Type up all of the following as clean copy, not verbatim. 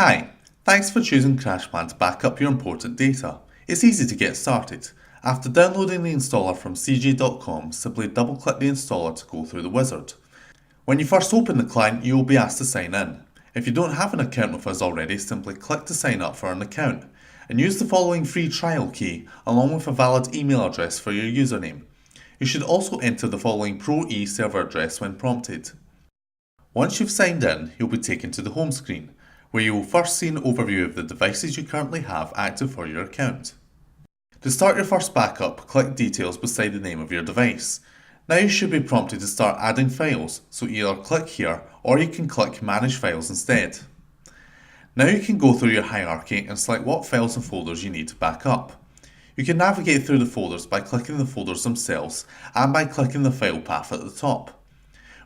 Hi, thanks for choosing CrashPlan to back up your important data. It's easy to get started. After downloading the installer from CeeJay.com, simply double-click the installer to go through the wizard. When you first open the client, you will be asked to sign in. If you don't have an account with us already, simply click to sign up for an account and use the following free trial key along with a valid email address for your username. You should also enter the following Pro E server address when prompted. Once you've signed in, you'll be taken to the home screen, where you will first see an overview of the devices you currently have active for your account. To start your first backup, click Details beside the name of your device. Now you should be prompted to start adding files, so either click here or you can click Manage Files instead. Now you can go through your hierarchy and select what files and folders you need to back up. You can navigate through the folders by clicking the folders themselves and by clicking the file path at the top.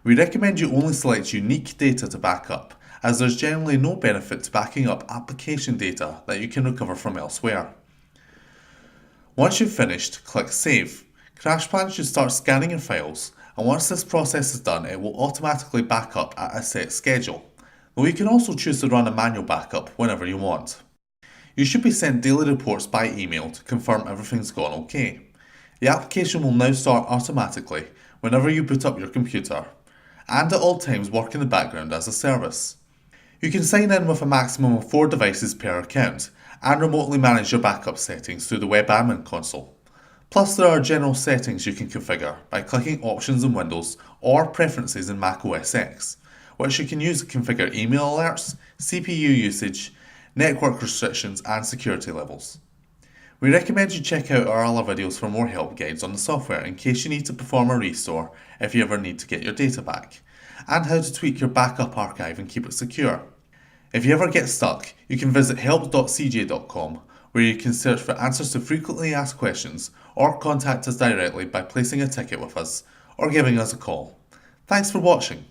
We recommend you only select unique data to back up, as there's generally no benefit to backing up application data that you can recover from elsewhere. Once you've finished, click Save. CrashPlan should start scanning your files, and once this process is done, it will automatically back up at a set schedule, though you can also choose to run a manual backup whenever you want. You should be sent daily reports by email to confirm everything's gone okay. The application will now start automatically whenever you boot up your computer, and at all times work in the background as a service. You can sign in with a maximum of 4 devices per account and remotely manage your backup settings through the web admin console. Plus, there are general settings you can configure by clicking Options in Windows or Preferences in Mac OS X, which you can use to configure email alerts, CPU usage, network restrictions and security levels. We recommend you check out our other videos for more help guides on the software in case you need to perform a restore if you ever need to get your data back, and how to tweak your backup archive and keep it secure. If you ever get stuck, you can visit help.ceejay.com, where you can search for answers to frequently asked questions or contact us directly by placing a ticket with us or giving us a call. Thanks for watching.